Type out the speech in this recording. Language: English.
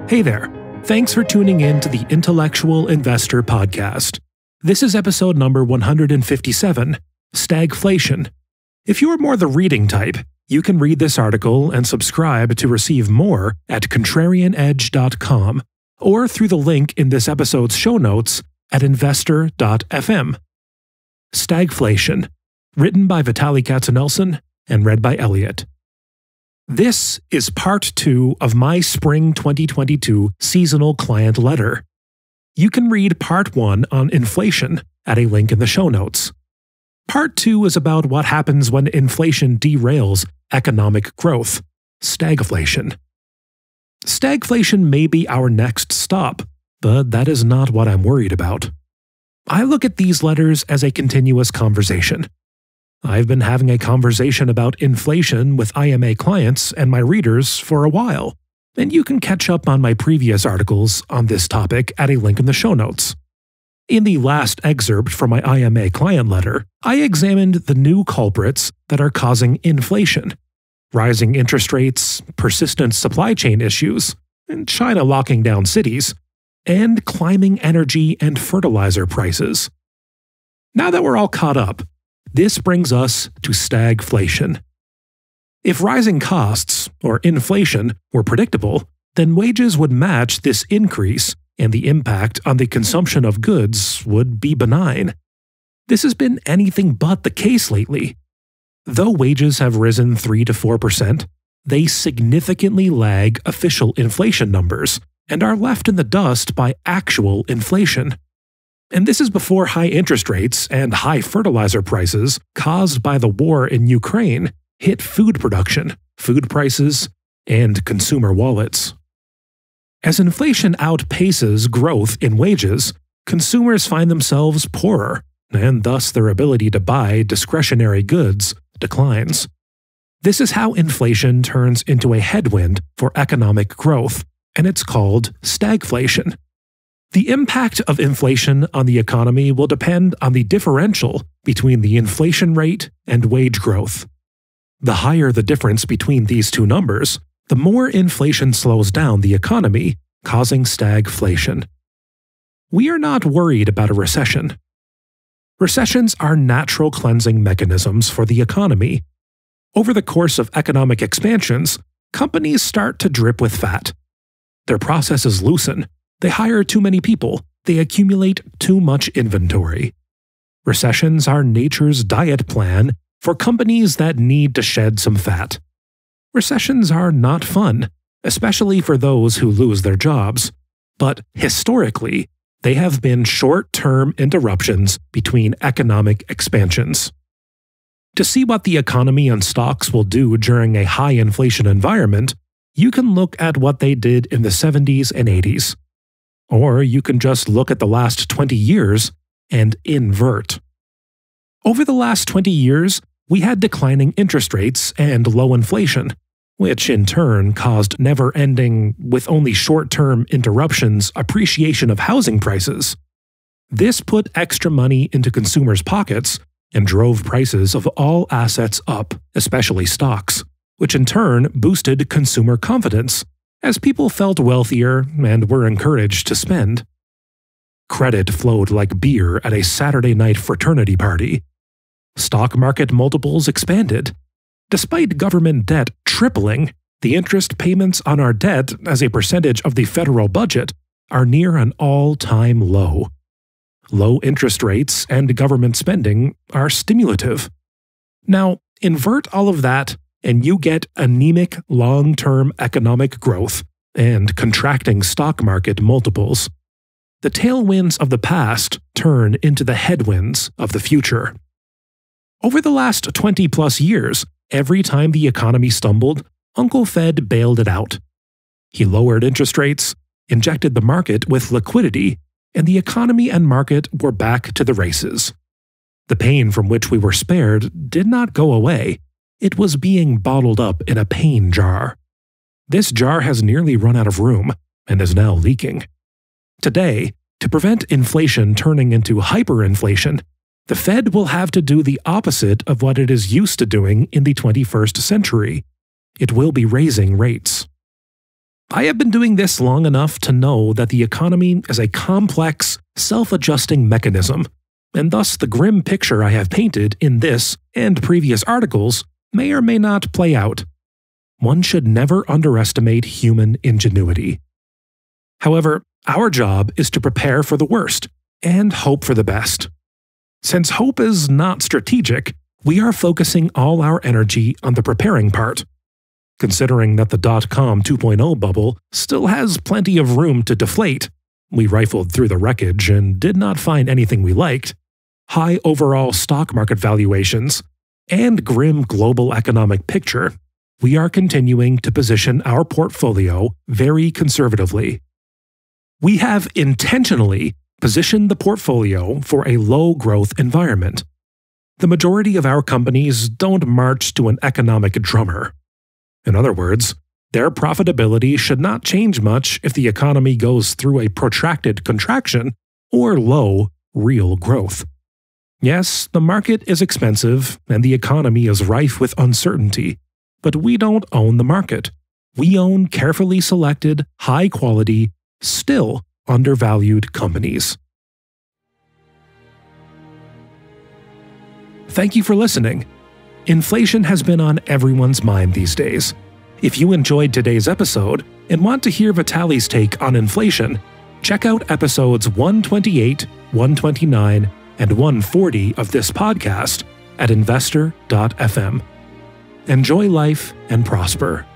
Hey there. Thanks for tuning in to the Intellectual Investor Podcast. This is episode number 157, Stagflation. If you're more the reading type, you can read this article and subscribe to receive more at contrarianedge.com or through the link in this episode's show notes at investor.fm. Stagflation, written by Vitaly Katzenelson and read by Elliot. This is part 2 of my spring 2022 seasonal client letter. You can read part 1 on inflation at a link in the show notes. Part 2 is about what happens when inflation derails economic growth, stagflation. Stagflation may be our next stop, but that is not what I'm worried about. I look at these letters as a continuous conversation. I've been having a conversation about inflation with IMA clients and my readers for a while, and you can catch up on my previous articles on this topic at a link in the show notes. In the last excerpt from my IMA client letter, I examined the new culprits that are causing inflation: rising interest rates, persistent supply chain issues, and China locking down cities, and climbing energy and fertilizer prices. Now that we're all caught up, this brings us to stagflation. If rising costs, or inflation, were predictable, then wages would match this increase, and the impact on the consumption of goods would be benign. This has been anything but the case lately. Though wages have risen 3 to 4%, they significantly lag official inflation numbers and are left in the dust by actual inflation. And this is before high interest rates and high fertilizer prices caused by the war in Ukraine hit food production, food prices, and consumer wallets. As inflation outpaces growth in wages, consumers find themselves poorer, and thus their ability to buy discretionary goods declines. This is how inflation turns into a headwind for economic growth, and it's called stagflation. The impact of inflation on the economy will depend on the differential between the inflation rate and wage growth. The higher the difference between these two numbers, the more inflation slows down the economy, causing stagflation. We are not worried about a recession. Recessions are natural cleansing mechanisms for the economy. Over the course of economic expansions, companies start to drip with fat. Their processes loosen. They hire too many people. They accumulate too much inventory. Recessions are nature's diet plan for companies that need to shed some fat. Recessions are not fun, especially for those who lose their jobs, but historically, they have been short-term interruptions between economic expansions. To see what the economy and stocks will do during a high-inflation environment, you can look at what they did in the 70s and 80s. Or you can just look at the last 20 years and invert. Over the last 20 years, we had declining interest rates and low inflation, which in turn caused never-ending, with only short-term interruptions, appreciation of housing prices. This put extra money into consumers' pockets and drove prices of all assets up, especially stocks, which in turn boosted consumer confidence, as people felt wealthier and were encouraged to spend. Credit flowed like beer at a Saturday night fraternity party. Stock market multiples expanded. Despite government debt tripling, the interest payments on our debt as a percentage of the federal budget are near an all-time low. Low interest rates and government spending are stimulative. Now, invert all of that, and you get anemic long-term economic growth and contracting stock market multiples. The tailwinds of the past turn into the headwinds of the future. Over the last 20-plus years, every time the economy stumbled, Uncle Fed bailed it out. He lowered interest rates, injected the market with liquidity, and the economy and market were back to the races. The pain from which we were spared did not go away. It was being bottled up in a pain jar. This jar has nearly run out of room and is now leaking. Today, to prevent inflation turning into hyperinflation, the Fed will have to do the opposite of what it is used to doing in the 21st century. It will be raising rates. I have been doing this long enough to know that the economy is a complex, self-adjusting mechanism, and thus the grim picture I have painted in this and previous articles may or may not play out. One should never underestimate human ingenuity. However, our job is to prepare for the worst and hope for the best. Since hope is not strategic, we are focusing all our energy on the preparing part. Considering that the .com 2.0 bubble still has plenty of room to deflate, we rifled through the wreckage and did not find anything we liked, high overall stock market valuations, and grim global economic picture, we are continuing to position our portfolio very conservatively. We have intentionally positioned the portfolio for a low-growth environment. The majority of our companies don't march to an economic drummer. In other words, their profitability should not change much if the economy goes through a protracted contraction or low real growth. Yes, the market is expensive and the economy is rife with uncertainty, but we don't own the market. We own carefully selected, high-quality, still undervalued companies. Thank you for listening. Inflation has been on everyone's mind these days. If you enjoyed today's episode and want to hear Vitaly's take on inflation, check out episodes 128, 129, and 140 of this podcast at investor.fm. Enjoy life and prosper.